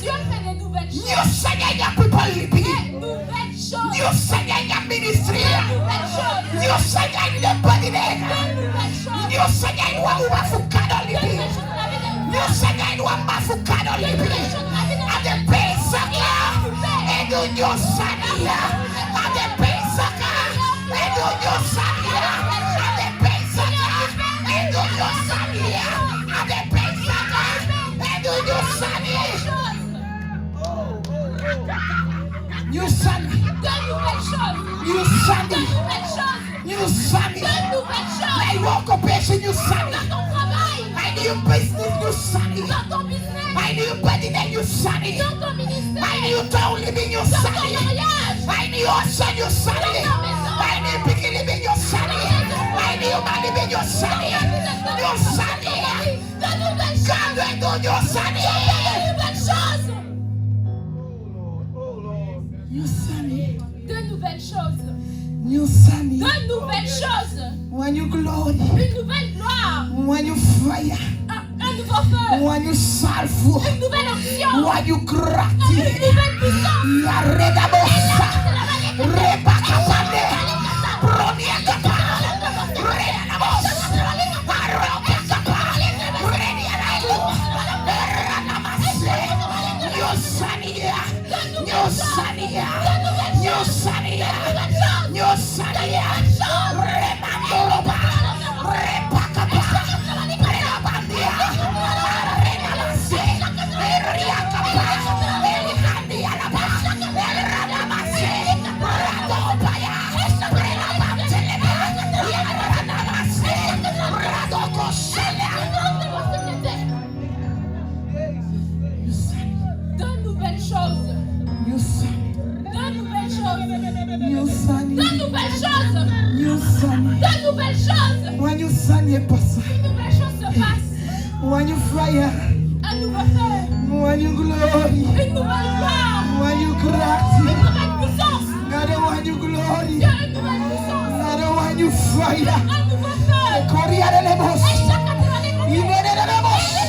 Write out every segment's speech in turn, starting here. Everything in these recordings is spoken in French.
Dieu fait des nouvelles choses. New Seigneur, people living. Des nouvelles choses. New Seigneur, ministry. Des nouvelles choses. New Seigneur, the body. Des nouvelles choses. New Seigneur, wafukado Des living. nouvelles choses dans la vie de New Seigneur, wafukado living. Ade pesaka. Edu New Seigneur. Ade pesaka. Edu New Seigneur. Ade pesaka. Edu New Seigneur. Ade pesaka. Edu New Seigneur. New Sunday, New Sunday, New Sunday. My occupation, New Sunday. My new business, New Sunday. My new body, New Sunday. My new town living, New Sunday. My new son, New Sunday. My new piggy living, New Sunday. My new man living, New Sunday. New Sunday. God will do New Sunday. New Sunday. De nouvelles choses. New Sunday. De nouvelles choses. When you glory. Une nouvelle gloire. When you fire. Un nouveau feu. When you salvo. Une nouvelle onction. When you crack. Une nouvelle puissance. Yareda bossa. Rebaka pande. Pronia kapa. Rena bossa. Aroka kapa. Renia railu. Rana masse. New Sunday. New Sunday. New Sunday. New Sunday. Remandoloba. Repakapa. Renabandia. Renamase. Eriakapa. Elikandialaba. Eranamase. Radopaya. Renabanteleba. Yaranamase. Radokosela. De nouvelles choses. New Sunday. De nouvelles choses. New Sunday. De nouvelles choses. New Sunday. De nouvelles choses. When you Sunday pass. Une nouvelle chose se passe. When you fire. Un nouveau feu. When you glory. Une nouvelle gloire. When you Une crack. nouvelle puissance. God, when you glory. Dieu, une nouvelle puissance. God, when you fire. Un nouveau feu. Korea de Lemos. Et chaque année, Ibene de Lemos.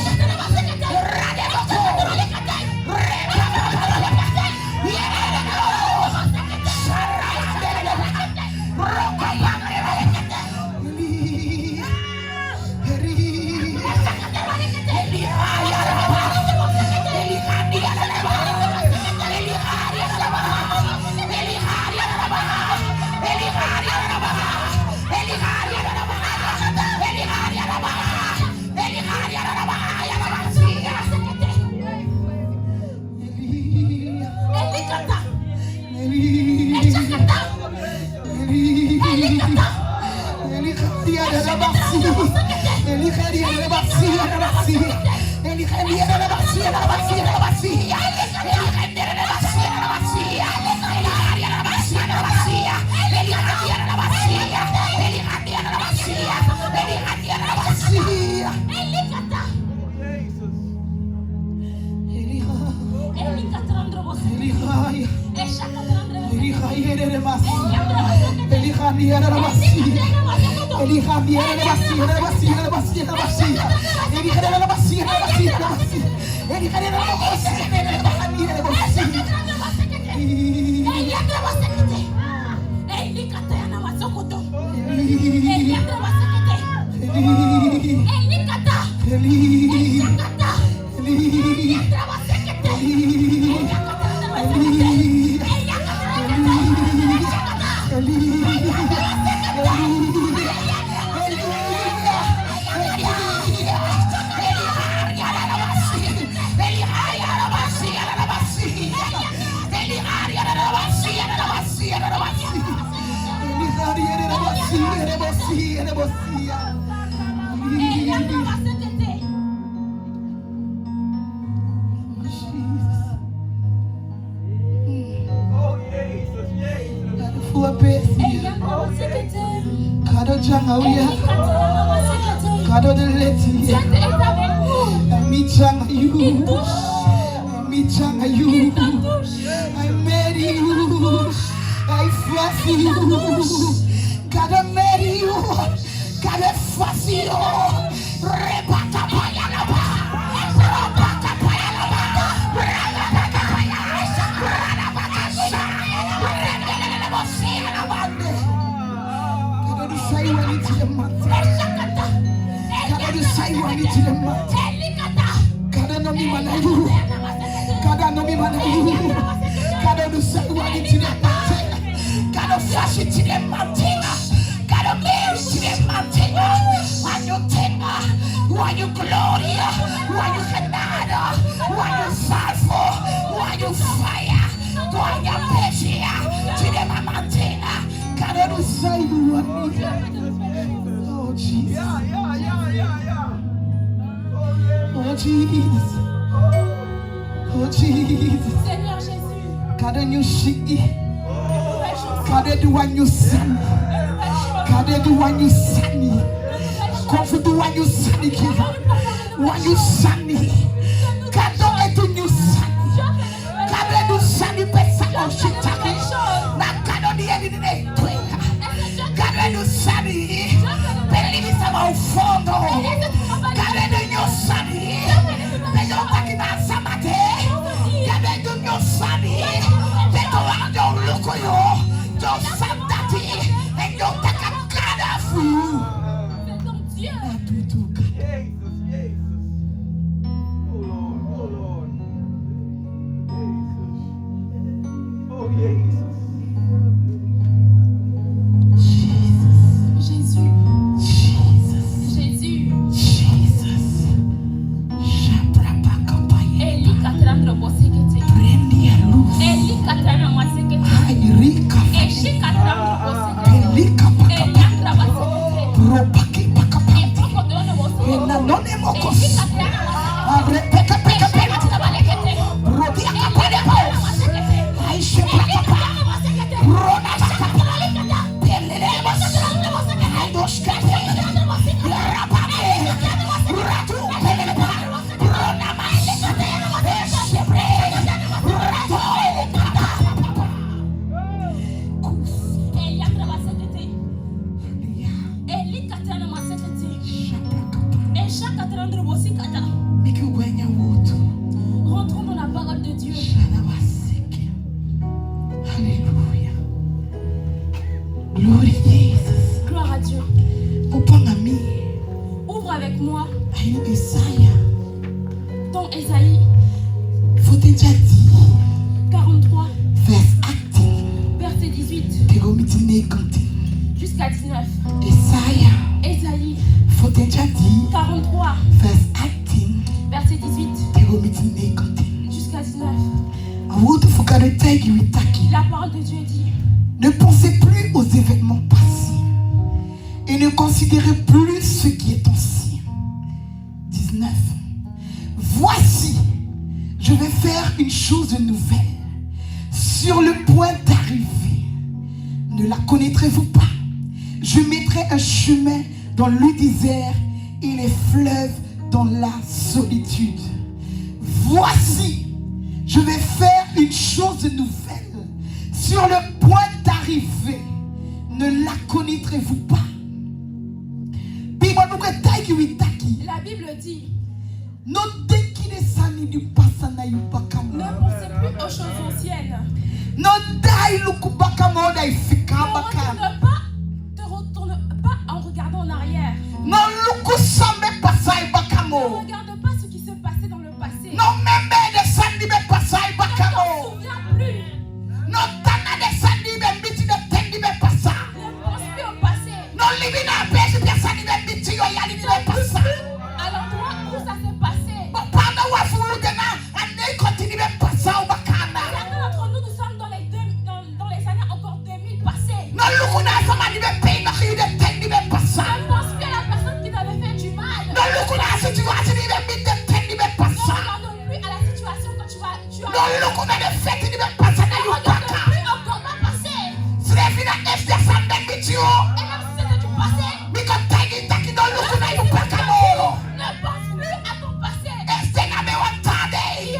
wanitile mate. Kada du sai wanitile mate. Kada no mi manayu. Kada no mi manayu. Kada du sai wanitile mate. Kada flash itile mate. Kada live itile mate. Wanyotenga, wanyugloria, wanyukanada, wanyusalfo, wanyufire, wanyapeshia, itile mamatena. Kada du sai wanitile. Oh Jesus. Oh Jesus. Oh Jesus. Seigneur Jésus. Kada nyushi. Kada du wanyusani. Kada du wanyusani. Kofu du wanyusani ki. Wanyusani. Kada etu nyusani. Kada du sani pesa oshitaki. Na kada di edine tweka. Kada du sani. Pelini sama ufondo. Kada du nyusani. Pedo takina samate. Kada du nyusani. Pedo wando luko yo. Yo samdati. And yo takakada fu. C'est ton Dieu. Jésus. Jésus. Eli katrandro bosekete. Eli katrandro masekete. Eshi katrandro bosekete. Eli katrandro bosekete. Epoko dono bosekete. Eli katrandro rentrons dans la parole de Dieu. Alléluia. Glory Jesus. Gloire à Dieu. Upangami. Ouvre avec moi Ayo Isaiah. dans Ésaïe Faut déjà dire. 43, Verse acting. verset 18 Tegomitine kanti. jusqu'à 19. Isaiah. Ésaïe Faut déjà dire. 43, Verse acting. verset 18 Tegomitine kanti. jusqu'à 19. Awutu fukade tegi witaki. La parole de Dieu dit: Ne pensez plus aux événements passés et ne considérez plus ce qui est ancien. 19. Voici, je vais faire une chose nouvelle sur le point d'arriver. Ne la connaîtrez-vous pas? Je mettrai un chemin dans le désert et les fleuves dans la solitude. Voici, je vais faire une chose nouvelle sur le point d'arriver. Ne la connaîtrez-vous pas? La Bible dit: Ne ne pensez plus aux choses anciennes. Ne retourne pas en regardant en arrière. Ne Ne regarde pas ce qui se passait dans le passé. Non, même des samedis, mais pas ça, il va Ne camo. t'en souviens plus. Non, t'en as des samedis, mais biti de tendi, mais pas ça. Ne pense plus au passé. Non, libina, pèse, bien ça, mais biti, yo, yali, mais pas ça. À l'endroit où ça s'est passé. Bon, pendant wa fou, dena, année continue, mais pas ça, ou bakana. Certains d'entre nous, nous sommes dans les années encore 2000 passées. Non, l'ukuna, ça m'a dit, mais paye, non, il de tendi, mais pas ça. Ne pense plus à la personne qui t'avait fait du mal. Non, l'ukuna, si tu vois, c'est dit, mais biti de tendi, mais pas Ne ça. regarde plus à la situation que tu as. Non, l'ukuna, de fait, il mais pas ça, Ne n'est-il regarde pas. plus au combat passé. Si les filles de F, ça me biti, yo. Et même si c'était du passé, Mais quand t'as dit, t'as dit, non, l'ukuna, il pas camo. ne pense plus à ton passé. Est-ce que vous entendez?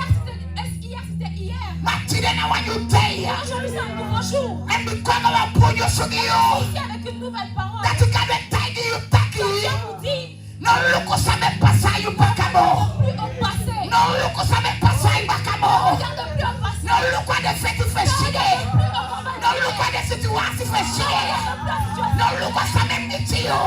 Hier c'était hier. Matilde na wanyutei. Aujourd'hui c'est un nouveau jour. Emikono wa ponyo sugiyo. Ici avec une nouvelle parole. Katika betagi yutaki. Dieu vous dit: No luko same pasa yubakamo. plus au passé. No luko same pasa yubakamo. Regarde plus au passé. No luko de feti feshide. Plus au combat. No luko de situasi feshide. No luko same mitiyo.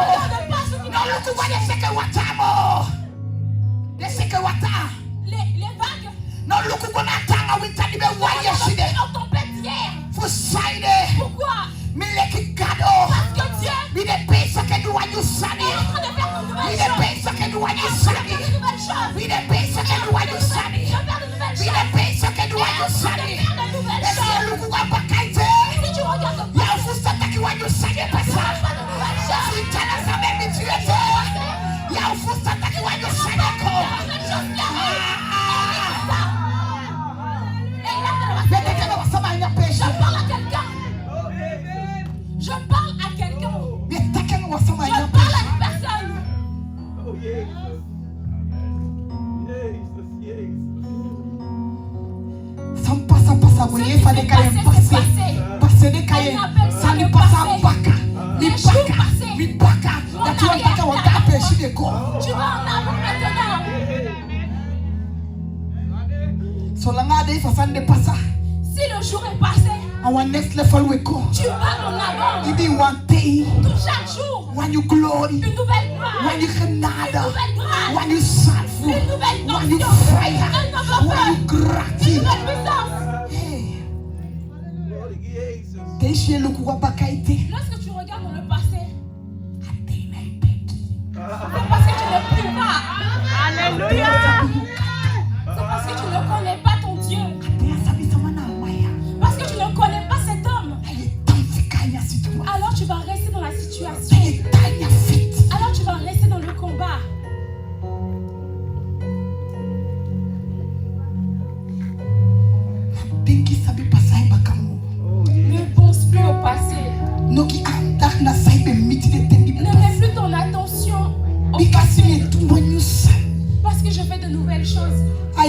Les vagues. No look gonna tanga winter ni be wa yesterday. En tempête hier. For side. Pourquoi? Me leki kado. Parce que Dieu Me de pesa ke do wanyu sani. est en train de faire de Me nouvelles de choses. pesa ke do wanyu De sani. nouvelles choses. Me de pesa ke do wanyu sani. Je vais faire de nouvelles Me de choses. pesa ke do wanyu Je sani. vais faire de nouvelles Esi choses. look gonna bakaite. Si tu regardes Ya fusta taki wanyu sani pesa. pas de nouvelles choses. Si tana sa me mi tuete. Ya fusta taki wanyu sani ko. Je parle à quelqu'un. Je parle à quelqu'un. Je parle à une personne. Tu vas en avant maintenant. Si le jour est passé, Our next level we go. tu vas en avant. It be one day Tout chaque jour, when you glory, une nouvelle gloire, when you une canada, nouvelle grâce, when you serve, une nouvelle when you onction, fire, un nouveau when you feu, une gratitude. nouvelle puissance. Hey. Lorsque Lorsque tu regardes dans le passé, c'est parce que tu ne pries pas. Alléluia. C'est parce que tu ne connais pas ton Dieu. Parce que tu ne connais pas cet homme. Alors tu vas rester dans la situation. Alors tu vas rester dans le combat. Ne pense plus au passé. Ne mets plus ton attention au passé. Parce que je fais de nouvelles choses. Dans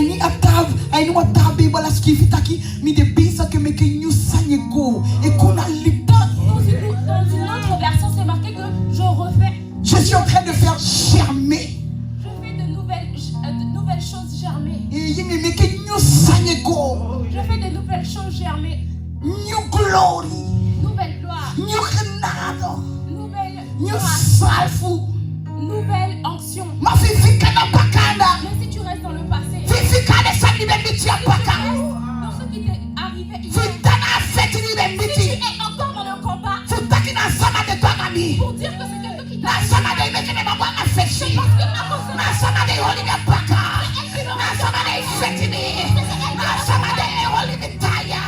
une autre version, c'est marqué que je refais. Je suis en train de faire germer. Je fais de nouvelles choses germer. Je Je fais de nouvelles choses germer. New glory, Nouvelle gloire. new renado, Nouvelle new grâce. salfu. Nouvelle onction. Mafifika na bakanda. Mais si tu restes dans le passé, Fifika de sani bembiti ya baka. dans ce qui t'est arrivé hier, Futana feti ni si tu bembiti. es encore dans le combat, Futaki na sama de twangami. pour dire que c'est quelqu'un qui Na t'a sama de imeke ne mabwa affection. Na sama de holi de baka. Na sama de feti ni. Na sama de holi de taya.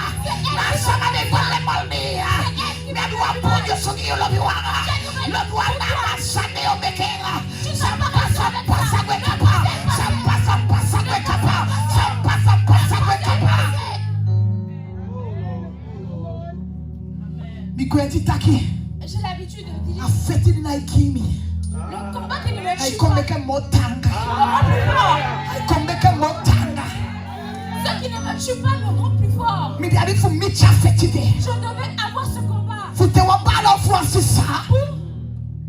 Na sama de vole molnia. Na duwa ponyo sugi yo lobi wanga. Lobi wanga asane omekela. Sampa sampa kwe kapa. Sampa kwe kapa. Sampa kwe kapa. Mikweti taki. J'ai l'habitude de dire Afeti na ikimi. le combat qui ne me tue pas Aikomeke motanga. me rend plus fort. Aikomeke motanga. Ce qui ne me tue pas me rend plus fort. Midari fu micha fetide. Je devais avoir ce combat Futewa balo Francisa. pour,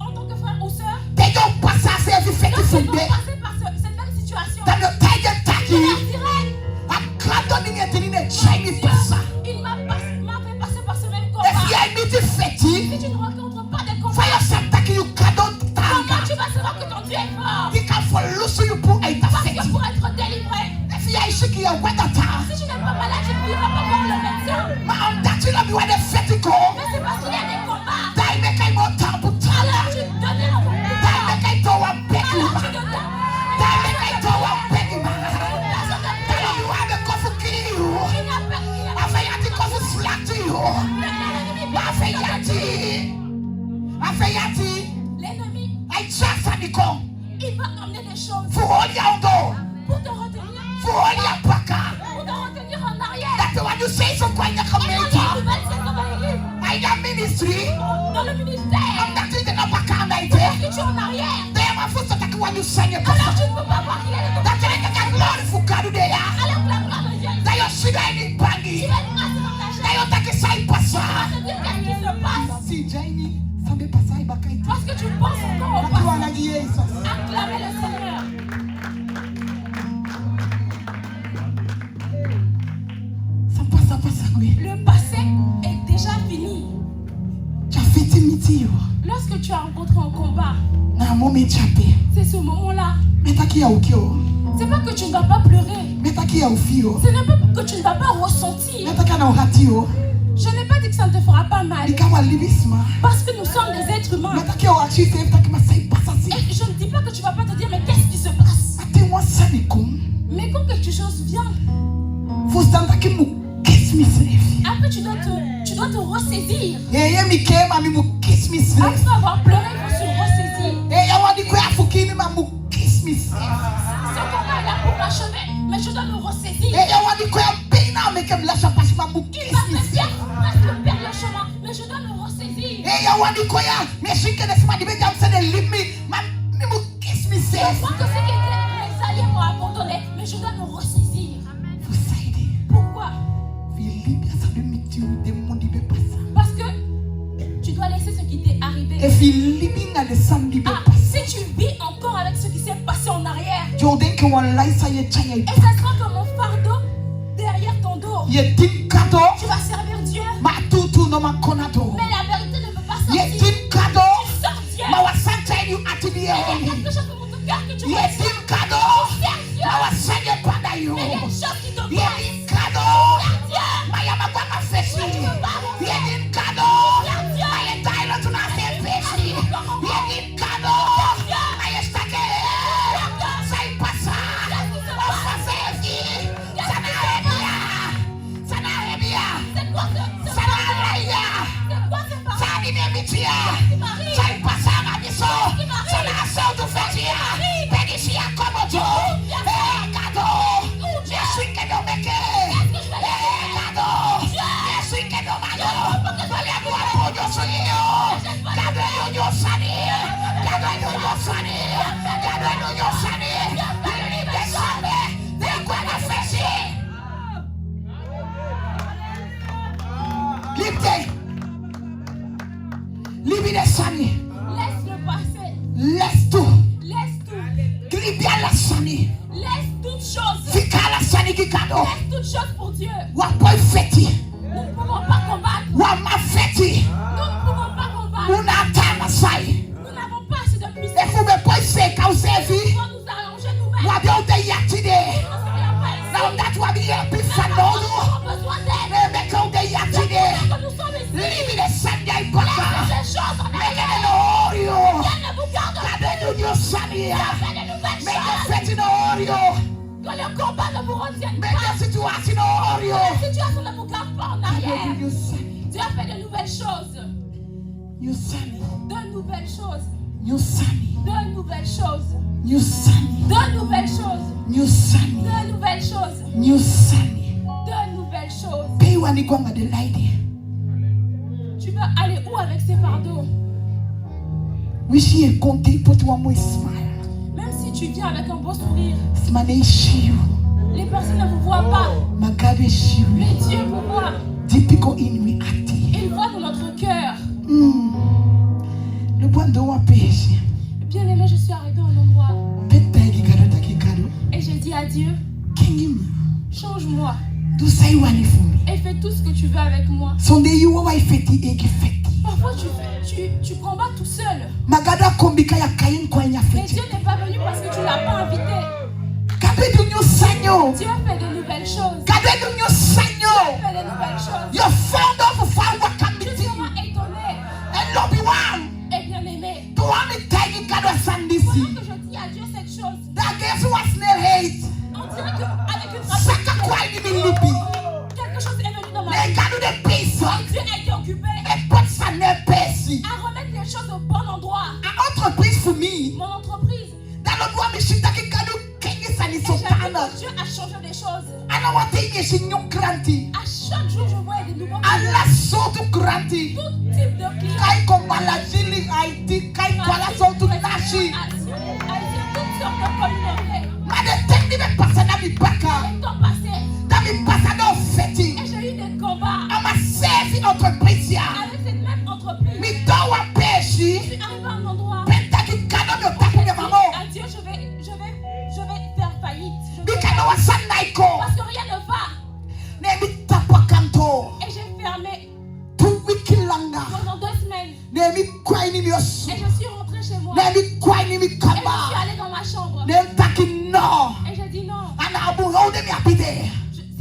en tant que frère ou sœur, Tejo pasa se vi feti lorsqu'ils vont funde. passer par cette même situation, Tano taje je taki. leur dirai, Akrado ni etini ne chaini pasa. il m'a fait passer par ce même If combat. you miti feti. Si tu ne rencontres pas des combats, Fire samtaki you kado comment tanga. tu vas savoir que ton Dieu est fort? Tika for lusu you pu aita Parce feti. que pour être délivré, If you ishiki ya wedata. si tu n'es pas malade, tu ne pourras pas voir le médecin. Ma ondati la biwa de feti ko. Mais c'est parce qu'il y a des combats. Dai me kai mo tambu tala. Alors tu donnes la Dai me kai to wa beki Alors ma. tu donnes Dai me kai to wa beki ma. personne ne Dai you wa de kofu kiru. tu n'as pas crié. Afayati kofu slati yo. Afayati. L'ennemi, Ai chasa niko. il va amener des choses Fuholi ya ondo. pour te retenir Fuholi ya paka. en arrière. That's when you say so kwa Et nyaka dans les menta. nouvelles saisons dans l'église, Aida ministry. dans le ministère, Amdati de na paka ndaite. que tu es en arrière. Daya mafuso taki when you sanye Alors pasa. tu ne peux pas voir qu'il y a des combats. That's when you can glory fukadu de ya. Alors que la gloire de Dieu, Dayo shida ni tu bangi. vas être assis dans ta chaise. Dayo taki sai Tu pasa. vas te dire qu'est-ce qui se passe. Si jaini sambe pasa ibakaita. Parce que tu penses encore au Watu passé. wanagi Jesus. Acclamez le Seigneur. Sampa sampa sangwe. Le passé est déjà fini. Chafiti Lorsque tu as rencontré un combat, na momi chape. c'est ce moment-là. Metaki ya ukio. C'est pas que tu ne vas pas pleurer. Metaki ya ufio. Ce n'est pas que tu ne vas pas ressentir. Metaki na uhatio. Je n'ai pas dit que ça ne te fera pas mal. Ikawa libisma. Parce que nous sommes des êtres humains. Metaki ya uachi se metaki masai pasasi. Et je ne dis pas que tu ne vas pas te dire, mais qu'est-ce qui se passe? Ate wa sanikum. Mais quand quelque chose vient, Fustantaki mu kismisrefi. après tu dois te ressaisir. Yeye mikema mi mu kismisrefi. Après avoir pleuré, il faut se ressaisir. Yeye wadi kwa fukini ma mu kismisrefi. Ce combat est là pour m'achever, mais je dois me ressaisir. Yeye wadi kwa bina mekem la chapashi ma mu Il va me kismisrefi. faire perdre le chemin, mais je dois me ressaisir. Yeye wadi kwa meshike desima dibe jamse de limi ma mi mu Je kismisrefi. crois que ce qui était mes alliés m'ont abandonné, mais je dois me ressaisir. Fusaide. Pourquoi? Filibi asa de mitiu de mondi be pasa. Parce que tu dois laisser ce qui t'est arrivé. E Filibi na de sandi be Ah, pasa. si tu vis encore avec ce qui s'est passé en arrière, Jordan ke wan laisa ye chanya et ça sera comme un fardeau derrière ton dos. ye tinkado Tu vas servir Dieu, ma tutu no ma konato. mais la vérité ne peut pas Ye sortir. tinkado Tu sors Dieu. ma wasanta you atidi Il y a ye. quelque chose dans ton cœur que tu Ye ressens. tinkado Sérieux. ma wasanya pada you. Mais il y a une chose qui te Ye bloque. tinkado ma yama kwa ma fesi. Ye tinkado ma ye tailo tuna se fesi. Ye tinkado ma ye stake. Sai pasa. Ofa sefi. Sana hebia. Sana hebia. C'est quoi ce Sana alaya. C'est quoi ce fardeau? Sani mebitia. Sai pasa mabiso. Sana asau tu fetia. Pedisia komoto. Kado. Yesu ikedo meke. Kado. Yesu ikedo mano. Wale mua pojo suyo. Kado yo sani. Kado yo sani. Kado yo sani. Desane. De kwena fesi. Libte. Libi de sani. Laisse-le passer. Laisse tout. Laisse tout. Libia la sani. Laisse toute chose. Fika la sani kikado. Laisse toute chose pour Dieu. Wapoy feti. Nous ne pouvons pas combattre. Wama feti. Nous ne pouvons pas combattre. Unatama sai. Nous n'avons pas assez de puissance. Efube boy se kausevi. Nous devons nous arranger nous-mêmes. Wabi ode yatide. Nous ne sommes pas ici. Now that wabi epi Nous sanono. avons besoin d'aide. Rebecca ode yatide. Que nous sommes ici. Libi de Sunday baka. Ces choses en Mege arrière. no orio. Dieu ne vous garde pas. Kade nu nyo sania. Faites de nouvelles Mege choses. feti no orio. Que le combat ne vous retienne Mege pas. situation no orio. La situation ne vous garde pas en Kade arrière. nu nyo sani. Dieu a fait de nouvelles choses. Nyo sani. De nouvelles choses. Nyo sani. De nouvelles choses. Nyo sani. De nouvelles choses. Nyo sani. De nouvelles choses. Nyo sani. De nouvelles choses. Pei wani kwanga de laide. Tu veux aller où avec ces fardeaux? Wishi e konte poti wa mo smile. Même si tu viens avec un beau sourire, Smane shiu. les personnes ne vous voient pas. Magabe shiu. Mais Dieu vous voit. Dipiko inwi ati. Il voit dans notre cœur. Le bwando wa peshi. Bien aimé, je suis arrivée à un endroit Peta kikado takikado. et j'ai dit à Dieu, Kingimu. change-moi Du sai wani fumi. et fais tout ce que tu veux avec moi. Sonde yuwa wa ifeti egi feti. Parfois, tu combats tout seul. Magada kombika ya kain kwa nya Mais feti. Dieu n'est pas venu parce que tu ne l'as pas invité. Kabe du nyo sanyo. Dieu fait de nouvelles choses. Kabe du nyo sanyo. Fait de nouvelles choses. Yo found of fawa Tu kamiti. seras étonné And lobby one. et bien aimé. Tu wami tagi kado sandisi. Pendant que je dis à Dieu cette chose, That guess was snail hate. on dirait qu'avec une Saka rapidité, kwa ni lipi. quelque chose est venu dans ma Ne vie. kado de pisa. Et Dieu a été occupé E pot sa ne pesi. à remettre les choses au bon endroit. A entreprise for me. Mon entreprise. Dalo dwa mi shita ki kado kengi sani Et j'ai vu sotana. que Dieu a changé des choses. Ana wate yeshi nyo granti. À chaque jour, je voyais des nouveaux Ala sotu granti. tout type de clients. Kai kombala jili IT. Kai kwala sotu nashi. Toutes sortes de communautés. Made tendi me pasa na mi baka. Le temps passé. Da mi pasa no feti. Et j'ai eu des combats Ama sefi entreprise ya. avec cette même entreprise. Mi dowa Je peshi. suis arrivé à un endroit. Penta ki kado mi J'ai otaki dit de mamo. à Dieu, je vais faire faillite. Mi kado wa sanaiko. Parce que rien ne va. Ne mi tapa kanto. Et j'ai fermé Tu wiki langa. pendant 2 semaines. Ne mi je suis rentrée chez moi. Et je suis allée dans ma chambre. Et j'ai dit non. Ce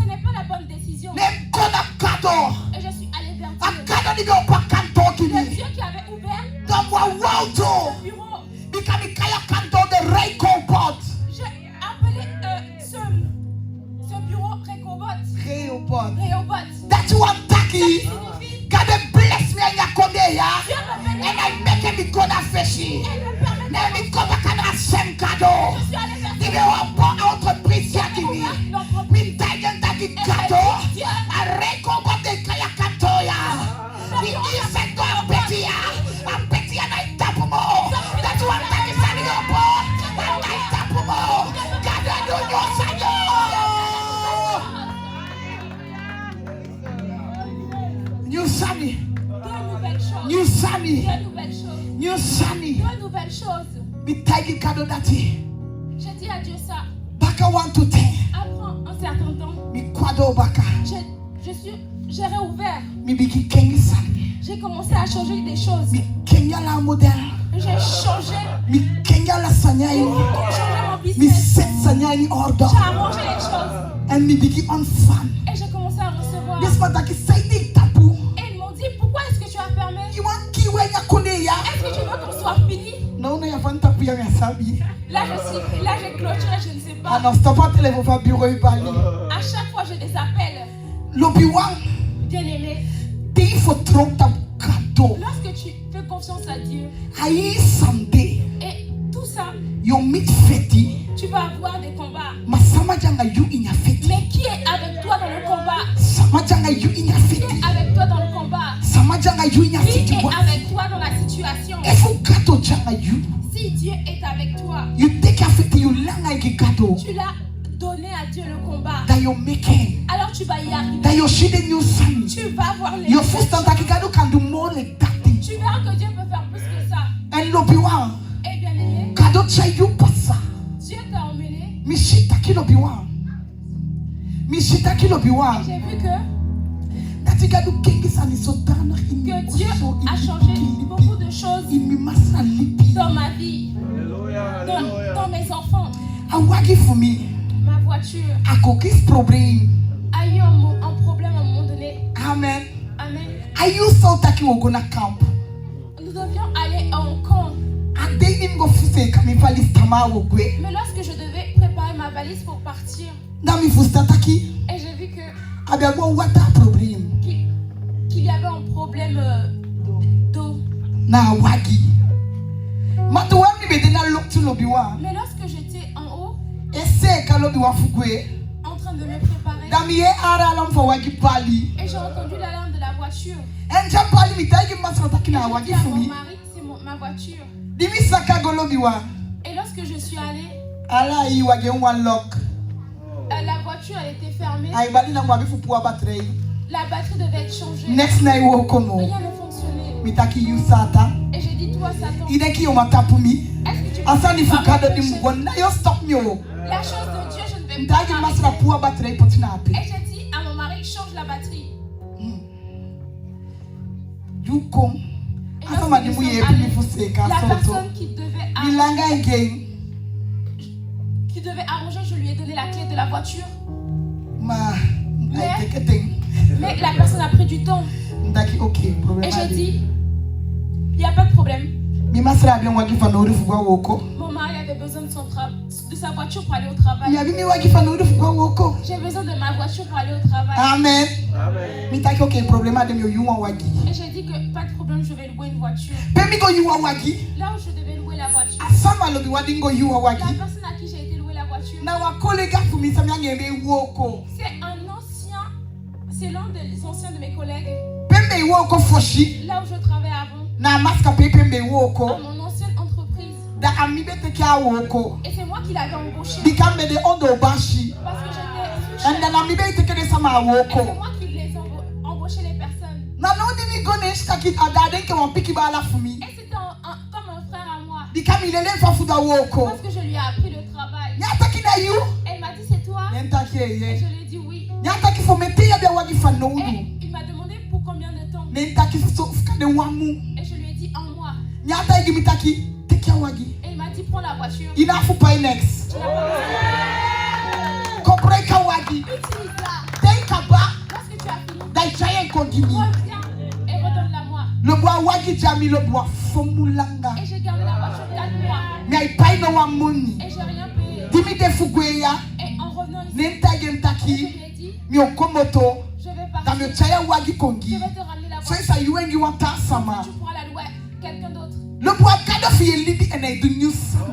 n'est pas la bonne décision. Et je suis allée vers Dieu. Le Dieu qui avait ouvert le bureau. J'ai appelé ce bureau Rehoboth. That's one taki. Signifie God bless me and Yakondeya. Dieu me bénit. And I make me go that fishy. Elle me permet Let me come back and same cadeau. Je suis allée vers Give Dieu. me one more entreprise here, give me. Me tiger taki cadeau. I record the kaya katoya. The insect go petia. I'm petty and I tap more. That's one taki sani opo. And I tap more. God I do your sanyo. New Sunny. Deux nouvelles choses. New Sunny. Deux nouvelles choses. New Sunny. Deux nouvelles choses. Me tiger cadeau dati. J'ai dit à Dieu ça. Baka 1 to 10. Après un certain temps, Me quado baka. j'ai réouvert. Me biki kengi sani. J'ai commencé à changer des choses. Me kenya la modèle. J'ai changé. Me kenya la sanyai. J'ai changé mon Me business. set sanyai order. J'ai arrangé les choses. And me biki on fan. Et j'ai commencé à recevoir. This man taki saidi tapu. Et ils m'ont dit, pourquoi est-ce que tu as fermé? You want kiwe ya koneya. Est-ce que tu veux qu'on soit fini? No no ya fan tapu ya sabi. Là, j'ai clôturé, je ne sais Ah pas. non, stop pas téléphone fa bureau ibali. À chaque fois, j'ai des appels. Lobi wang. Bien-aimé, Ti fo trompe ta cadeau. lorsque tu fais confiance à Dieu Ayi Sunday. et tout ça, Yo meet feti. tu vas avoir des combats. Masama janga you in ya feti. Mais qui est avec toi dans le combat? Sama janga you in ya Qui feti. est avec toi dans le combat? Sama janga you in ya Qui feti. est avec toi dans la situation? Efo gato janga you. Si Dieu est avec toi, You take ya feti you langa iki gato. tu l'as donné à Dieu le combat. That you making. Alors tu vas y arriver. That you shide new sun. Tu vas voir les Your first time taki gado can do more like that thing. Tu verras que Dieu peut faire plus que ça. And lobi wang. Et bien aimé, Gado cha you pasa. Dieu t'a emmené. Mishita ki lobi wang. Mishita ki lobi wang. J'ai vu que Dati gado kengi sani sotana imi Dieu oso a imi changé kilipi. beaucoup de choses Imi masa lipi. dans ma vie, dans mes enfants. Awagi for me. Ma voiture Akokis problem. a eu un problème à un moment donné. Amen. Amen. I use Sautaki Wogona camp. Nous devions aller en camp. And they didn't go fuse kami valis tama wogwe. Mais lorsque je devais préparer ma valise pour partir, Nami fustataki. et j'ai vu que Abiabo water problem. qu'il y avait un problème d'eau. Na wagi. Matuwami bedena look to lobiwa. Mais lorsque j'étais en haut, Ese kalobiwa fugwe. en train de me préparer, Damiye ara alam for wagi pali. et j'ai entendu l'alarme de la voiture. Enja pali mitagi masrataki na J'ai wagi dit à for mon me. mari, c'est ma voiture. Dimi saka golobiwa. Et lorsque je suis allée, Ala yi wagi one lock. la voiture elle était fermée. Aibali na mwabi fupuwa battery. La batterie devait être changée. Next night wokomo. Rien ne fonctionnait. Mitaki you sata. Et j'ai dit, toi, Satan, Ideki yo matapumi. est-ce que tu Asani pas fukado m'empêcher? dimgona yo stop me o. La chose de Dieu, je ne vais pas Ndagi m'arrêter. masra puwa battery potina ape. Et j'ai dit à mon mari, change la batterie. Yukom. Et Asa lorsque madimu nous ye sommes pumi allés, fuseka la soto. personne qui Milanga again. devait arranger, je lui ai donné la clé de la voiture. Ma. Mais- I take a thing. Mais la personne a pris du temps. Ndaki okay problem. Et j'ai dit, il n'y a pas de problème. Mi masra bien wagi fanori fugwa woko. Mon mari avait besoin de sa voiture pour aller au travail. Mi abi mi wagi fanori fugwa woko. J'ai besoin de ma voiture pour aller au travail. Amen. Mi taki okay problem adem yo you wagi. Et j'ai dit que pas de problème, je vais louer une voiture. Pemi go you wagi. Là où je devais louer la voiture, Asama lobi wadi go you la wagi. personne à qui j'ai été louer la voiture, Na wa kolega fumi samyangebe woko. c'est un ancien, c'est l'un des anciens de mes collègues. Pembe woko foshi. Là où je travaillais avant, Na maska pembe woko. à mon ancienne entreprise. Da amibe teke woko. Et c'est moi qui l'avais embauché. Bikambe de ondo bashi. Parce que j'étais And sous-chef. then amibe teke de sama Et c'est woko. moi qui les embauché les personnes. Na no dini gonesh kaki adade ke wan piki bala fumi. Et c'était comme un frère à moi. Bikami lele fa fuda woko. Parce que je lui ai appris le travail. Nyata ki na you. Elle m'a dit, c'est toi? Nyanta ki Et ye. je lui ai dit oui. Nyanta ki fo mete ya be wagi fa no Et udu. il m'a demandé pour combien de temps. Nyanta ki so fukade wamu. Et je lui ai dit un mois. Et il m'a dit prends la voiture. Il n'a pas next. Tu n'as pas Utilise-la. Lorsque tu as fini, reviens et redonne-la-moi. Le bois wagi jami le bois fomulanga. Et j'ai gardé la voiture 4 mois. Mais il paye no wamoni. Et j'ai rien payé. Dimi de fugweya. Et en revenant ici, Nenta je gentaki. lui ai dit, Mi okomoto. je vais Dans partir. le chaya wagi Je kongi. vais te ramener la So voiture. isa yuengi wata sama. Tu pourras la louer à quelqu'un d'autre. Le bois kada fuye libi ena idu news. Ton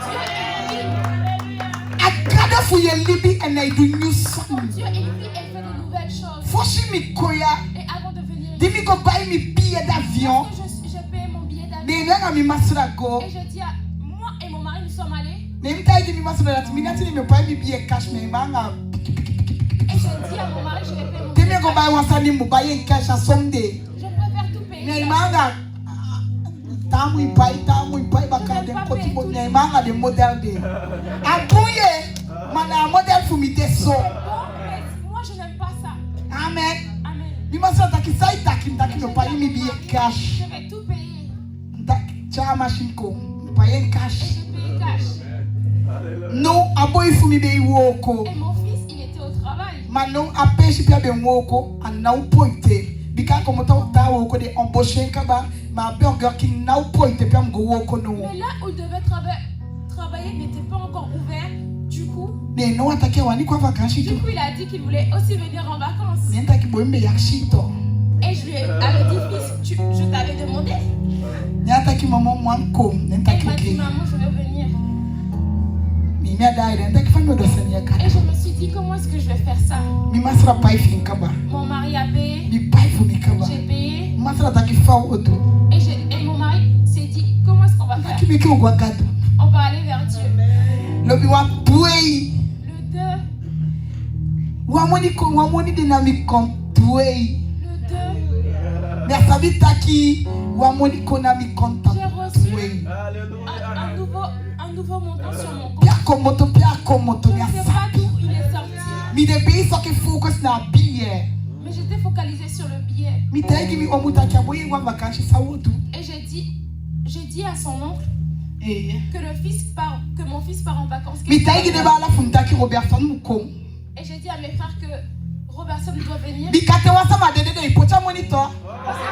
Dieu est Akada fuye libi ena idu news. Ton Dieu est lui, elle fait de nouvelles choses. Foshi mi koya. Et avant de venir ici, Dimi go buy mi billet d'avion. j'ai payé mon billet d'avion. Nenga mi masra go. Et j'ai dit à moi et mon mari, nous sommes allés. Nemta igi mi masra la minati ni me buy mi billet cash me manga. Et j'ai dit à mon mari, je vais payer mon Dimi billet go buy d'avion. wasani mu buy cash a someday. Je préfère tout payer. Neymanga tamu ipai bakade koti mo Neymanga de model de abuye mana model for me de so Bon, mais moi je n'aime pas ça. amen Amen. mi masa takisai taki no pai mi bi cash Je vais tout payer. tak cha machine ko pai cash Et j'ai payé cash. no aboy for me be woko Et mon fils, il était au travail. mano apeshi pia be woko anau pointe bika como ta woko de embaucher kaba ma Burger King now pointe pia mgo woko no Mais là où il devait travailler n'était pas encore ouvert. Du coup, ne no atake wani kwa vacances tu il a dit qu'il voulait aussi venir en vacances. nenta ki boyembe yakshito Et je lui avais dit, fils, je t'avais demandé. nyata ki maman mwanko nenta Elle m'a ki dit, ke maman, je veux venir. mi mia dai nenta ki fando do senya Et kata je me suis dit, comment est-ce que je vais faire ça? mi masra pai fin kaba Mon mari a payé, mi pai fu mi kaba j'ai payé. masra ta ki fa oto Et mon mari s'est dit, comment est-ce qu'on va faire? ki mi ki ogwa gado On va aller vers Dieu. lo bi wa puei Le 2, wa moni dynamic kon puei le 2, mi asabi taki wa moni konami kon ta j'ai reçu puei un nouveau montant sur mon compte. pia komoto Je mi ne sais pas asabi d'où il est sorti, mi de bi so ki focus na biye mais j'étais focalisée sur le billet. mi taigi mi omuta ki aboyi wa vacances sa wotu Et j'ai dit à son oncle eh que mon fils part en vacances. mi taigi de ba la funta ki Robertson muko Et j'ai dit à mes frères que Robertson doit venir. bikate wasa madede ipocha monitor Parce que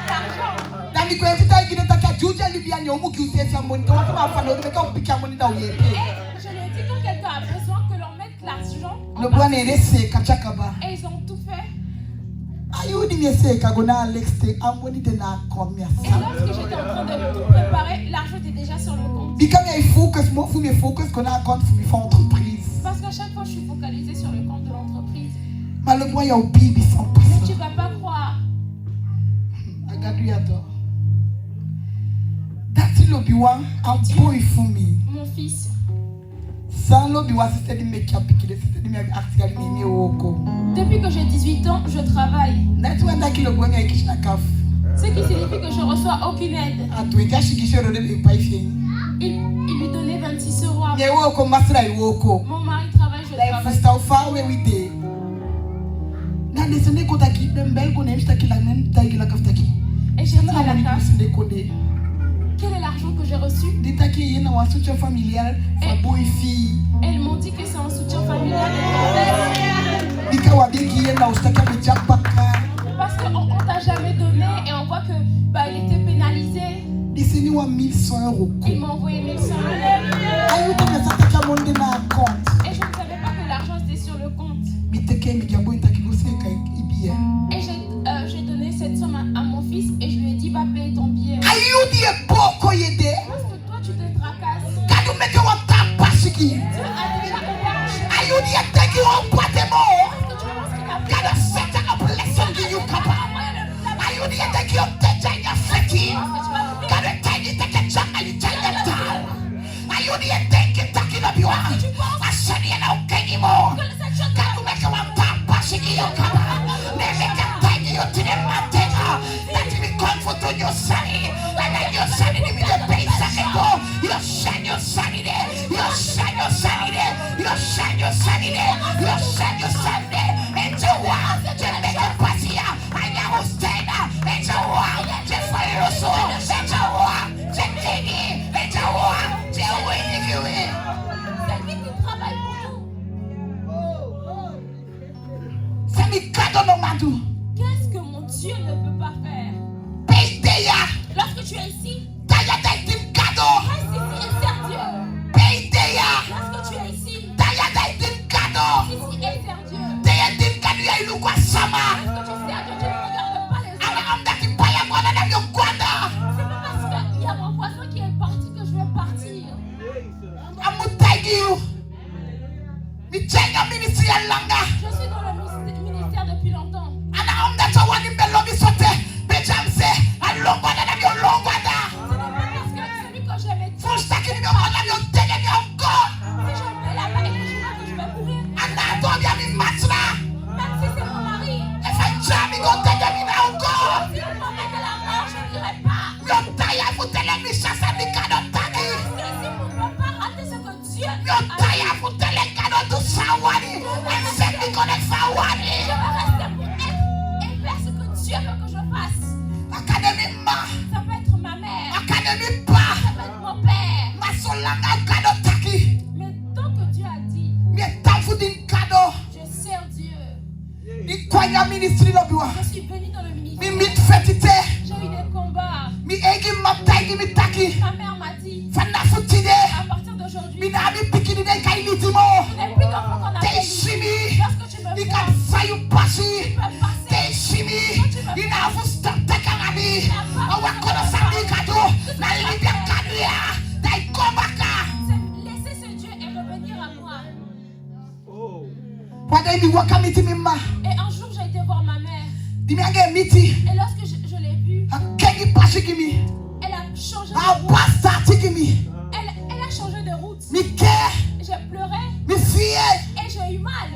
l'argent. na mi kwezi taigi de taka juja libya ni omu ki usesa monitor wasa ma fa no de ka upika monitor uyepe Et je lui ai dit quand quelqu'un a besoin que l'on mette l'argent. no bwana erese kachakaba Et ils ont tout fait. ayudi mese kagona alex te amoni de na komia Et lorsque j'étais en train de tout préparer, l'argent était déjà sur le compte. bikame ai focus mo fu me focus kona compte fu mi fa entreprise Parce qu'à chaque fois, je suis focalisée sur le compte de l'entreprise. malobwa ya ubibi sans Mais passe tu vas pas croire. agadu ya do dati lobiwa amboy fu mi Mon fils, sans lobiwa c'était di make up ki de c'était di me article mi woko depuis que j'ai 18 ans, je travaille. dati wanda ki lobwa ya kishna kaf Ce qui signifie que je reçois aucune aide. atweka shikishoro de pai fini Il lui donnait 26 euros à ye woko masra woko mon mari travaille, je like travaille. how far away we dey na desende ko taki dem bel ko nem taki la nem taki la kaftaki Et j'ai dit na à la moni CAF, kusinde ko de quel est l'argent que j'ai reçu? de taki yena wa soutien familial fa boy fille Et ils m'ont dit que c'est un soutien familial. bika wa biki yena ustaka be japaka Parce qu'on t'a jamais donné et on voit que il était pénalisé. deseni wa 1100 € ko Il m'a envoyé 1100 euros. ayo de na sataka monde na compte Et je ne savais pas que l'argent était sur le compte. biteke mi gabo intaki go se kai ibia Et j'ai donné cette somme à mon fils et je lui ai dit, va payer ton billet. ayo di e boko yede Parce que toi, tu te tracasses. kadu meke wa tapashiki Dieu a déjà ouvert. ayo di e taki wa patemo Parce que tu penses qu'il a fait. kada seta a blessing gi you kapa ayo di e taki o teja ya feki kada taki take changa li changa tal ayo di e taki na biwa asani na ukeni mo kadu meke wa tapashiki you kapa neme taki yo tine matega that we comfort on your side and then your side ni mi de pesa ego your shine your sanity your shine your sanity your shine your sanity your shine your sanity into one to make a pasia and you will stand into one to fire us tu es ici, Lorsque reste ici et sers Dieu. Lorsque tu es ici, ici et sers Dieu. Lorsque tu sers Dieu, tu ne regardes pas les autres. C'est pas parce qu'il y a mon voisin qui est parti que je vais partir. Je suis dans le ministère depuis longtemps. Ce n'est pas parce que celui que j'aimais Dieu. Si je mets là-bas et que je vois que je vais mourir, même si c'est mon mari, si on m'emmène à la mort, je ne dirai pas. Si on ne peut pas rater ce que Dieu a dit, je vais rester pour être et faire ce que Dieu veut que je fasse. Ça peut être ma mère, ça peut être mon père. Mais tant que Dieu a dit, je sers Dieu. Je suis béni dans le ministère. J'ai eu des combats. Ma mère m'a dit, à partir d'aujourd'hui, tu n'es plus d'enfant qu'on appelle. Lorsque tu me vois, tu peux passer. Laissez ce Dieu et revenir à moi. Et un jour, j'ai été voir ma mère. Et lorsque je l'ai vue, elle a changé de route. Elle a changé de route. J'ai pleuré et j'ai eu mal.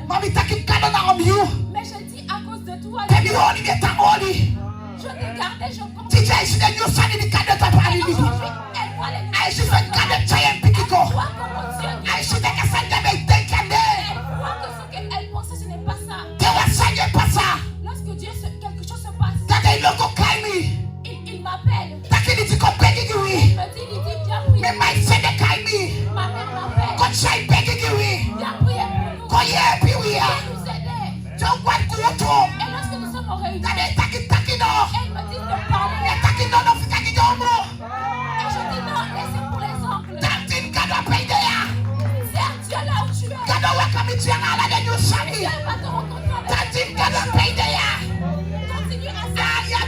Mais j'ai dit à cause de toi, je t'ai gardé, je compte. Et aujourd'hui, elle voit les elle voit comment Dieu dit. Elle voit que ce qu'elle pensait, ce n'est pas ça. Lorsque Dieu, quelque chose se passe, il m'appelle. Il me dit, viens prier. Ma mère m'appelle. Viens prier pour nous. Viens nous aider. Et lorsque nous sommes en réunion, elle me dit de parler. Et je dis non, laissez pour les oncles. Sers Dieu là où tu es. Dieu va te rencontrer avec Dieu. Continue à servir.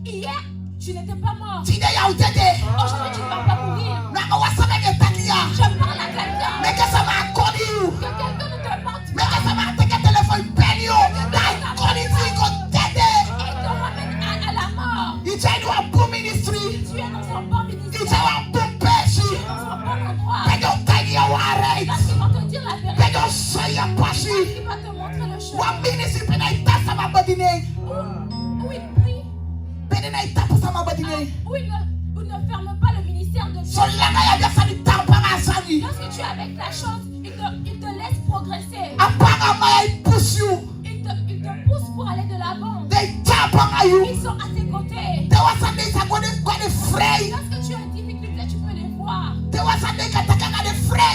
Hier, tu n'étais pas mort. Aujourd'hui, tu ne vas pas mourir. Je parle à quelqu'un. Que quelqu'un ne te mente pas. Et te ramène à la mort. Tu es dans un bon ministère. Tu es dans un bon endroit. Parce qu'ils vont te dire la vérité. Parce qu'ils vont te montrer le chemin. Où ils prient. Où ils ne ferment pas le ministère de Dieu. Lorsque tu es avec la chance, il te laisse progresser. Il te pousse pour aller de l'avant. Ils sont à tes côtés. Lorsque tu as une difficulté, tu peux les voir.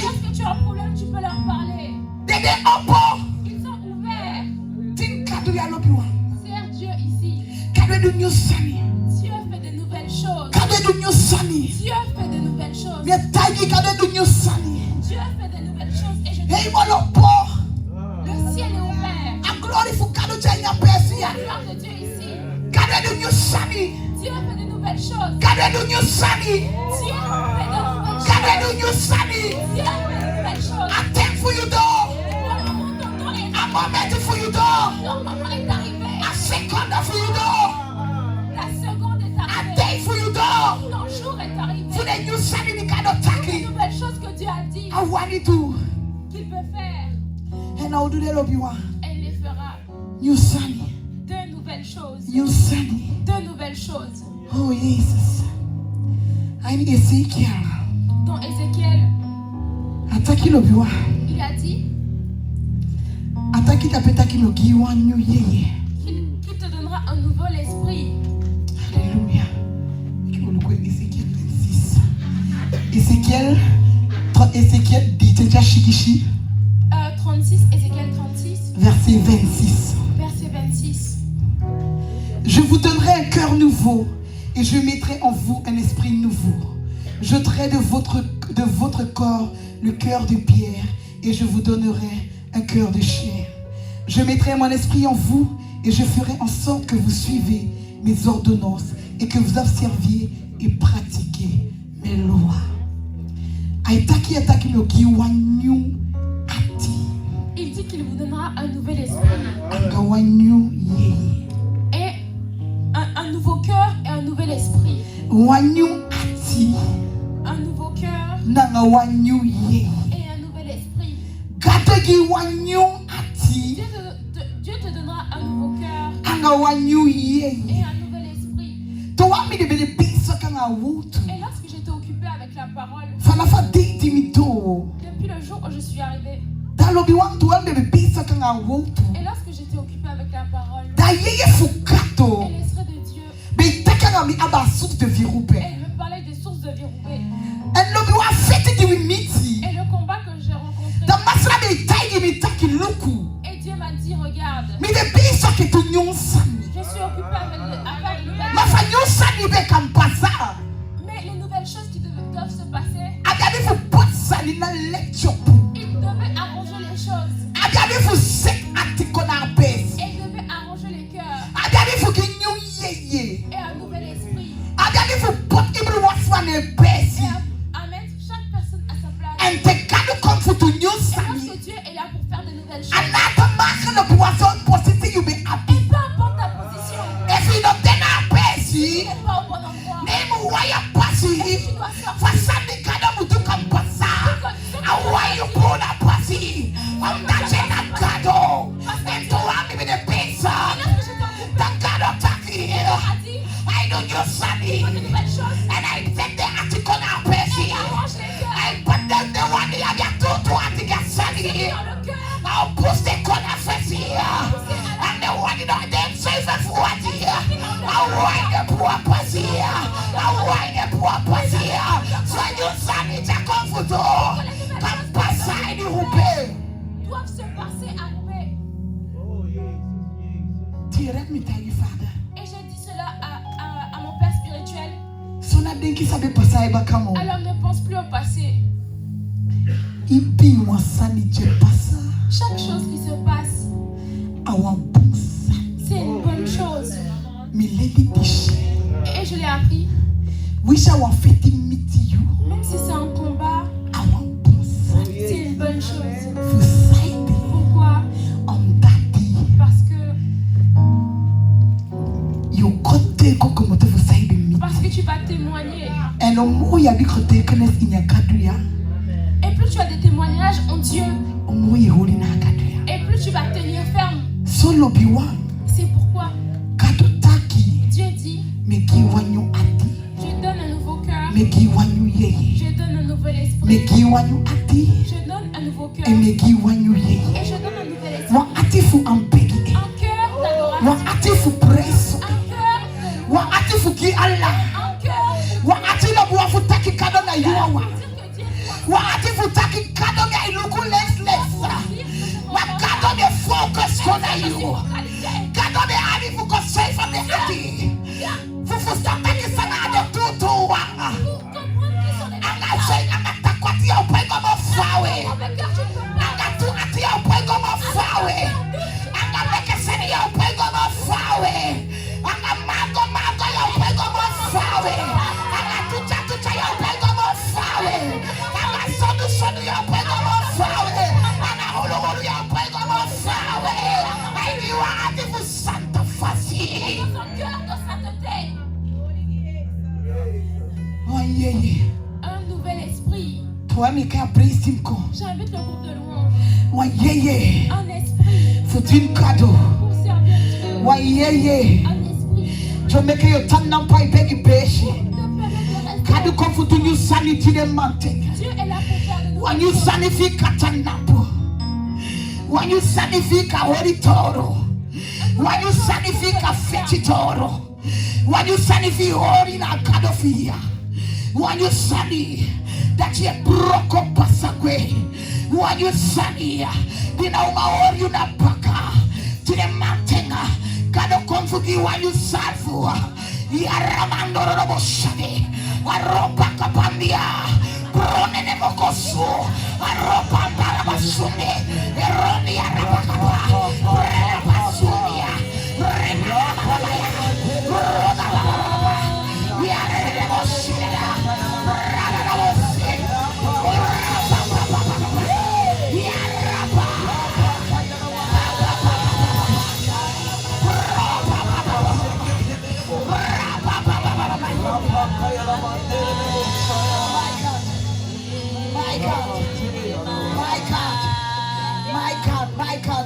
Lorsque tu as un problème, tu peux leur parler. Ils sont ouverts. Sers Dieu ici. Dieu fait de nouvelles choses. Dieu fait de nouvelles choses. Dieu fait de nouvelles choses. Et je dis, le ciel est ouvert. La gloire de Dieu ici. Dieu fait de nouvelles choses. Dieu fait de nouvelles choses. Dieu fait de nouvelles choses. A moment for you door. Ton moment est arrivé. A second for you door. La seconde est A arrivée. day for you door. Ton jour est arrivé. For the new sign in kind of Une tacky. nouvelle chose que Dieu a dit I want it to. qu'il peut faire. And I'll do the love you want. Elle les fera. New sign. Deux nouvelles choses. New sign. Deux nouvelles choses. Oh Jesus. I need Ezekiel. Dans Ézéchiel, Ataki love you want. il a dit Ataki tapetaki no giwa new yeye. qu'il te donnera un nouvel esprit. Alléluia. Ézéchiel 26. Ézéchiel dit déjà shikishi. 36, Ézéchiel 36, Verset 26. verset 26. vous donnerai un cœur nouveau et je mettrai en vous un esprit nouveau. J'ôterai de votre corps le cœur de pierre et je vous donnerai un cœur de chair. Je mettrai mon esprit en vous et je ferai en sorte que vous suivez mes ordonnances et que vous observiez et pratiquez mes lois. Il dit qu'il vous donnera un nouvel esprit. Et un nouveau cœur et un nouvel esprit. Un nouveau cœur et un nouvel esprit. Dieu te donnera un nouveau cœur et un nouvel esprit. Et lorsque j'étais occupée avec la parole, depuis le jour où je suis arrivée, et lorsque j'étais occupée avec la parole, et l'esprit de Dieu, elle me parlait des sources de Virubé. Et le combat que j'ai rencontré, et Dieu m'a dit, regarde, je suis occupée avec les mais les nouvelles choses qui doivent se passer, il devait arranger les choses. Et il devait arranger les cœurs. Et un nouvel esprit. Et à mettre chaque personne à sa place. Et lorsque Dieu est là pour faire de nouvelles choses, et peu importe ta position, si tu n'es pas au bon endroit, tu dois sortir. And I take the article now, Percy. I put them the one the other two to Antigua. I'll push the corner face here. And the one in them says the foot here. I'll wind the poor pussy here. I'll wind the poor pussy here. So you son it's a comfortable. Come pass side you pay. Doivent se passer à Roubaix. Let me tell you, Father. Et j'ai dit cela à mon père spirituel. Alors ne pense plus au passé. Chaque chose qui se passe, c'est une bonne chose. Et je l'ai appris. Même si c'est un combat, c'est une bonne chose. Pourquoi? Parce que tu vas témoigner. Et plus tu as des témoignages en Dieu, et plus tu vas tenir ferme. C'est pourquoi Dieu dit, je donne un nouveau cœur, je donne un nouvel esprit, je donne un nouveau cœur, et je donne un nouvel esprit. Un cœur d'adoration, un cœur un nouvel esprit. J'invite le groupe de louange. Un esprit pour servir Dieu. Un esprit. Dieu est là pour faire de nouvelles choses. That you broke up Pasagwe. When you sunny, you know my or you not baka to the mountain. God come for Fugiwa you salfu. Yaramando roboshade. Aropa kapandia. Pronene mokosu. Aropa barabasune. Eroni arabakapa. Rebasunia. Rebakabaya. Rodababa. Yareboshida. Radabose. Yaraba.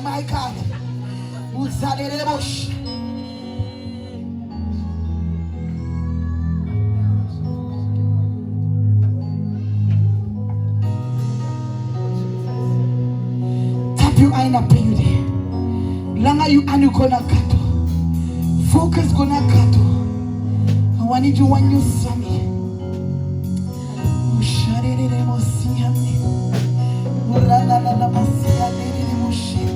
My God. Uzadelebush. Tap you aina beauty. Langa you anu kona kato. Focus kona kato. I want you when you saw me. Ushadelebusi. Urala masia delebushi.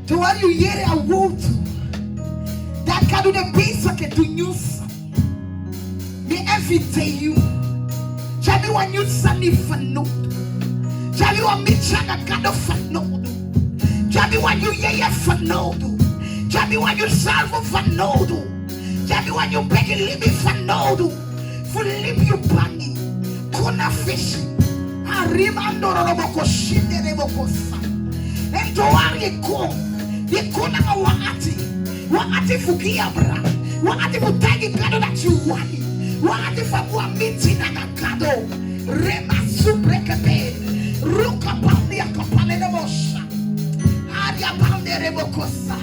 To what you hear a word that can do the peace que tu news. Me invite you. Jabi wa news sani fano. Jabi wa michanga kado fano. Jabi wa you ye fano. Jabi wa you salvo fano. Jabi wa you begi libi fano. For libi you bangi. Kona fish. Arimando roboko shinde reboko sa. Ento wari ko. Yekona waati fugia bra waati mutagi kado that you want waati fabua miti na kado rema subrekebe ruka pandi akapale na mosha aria pande rebokosa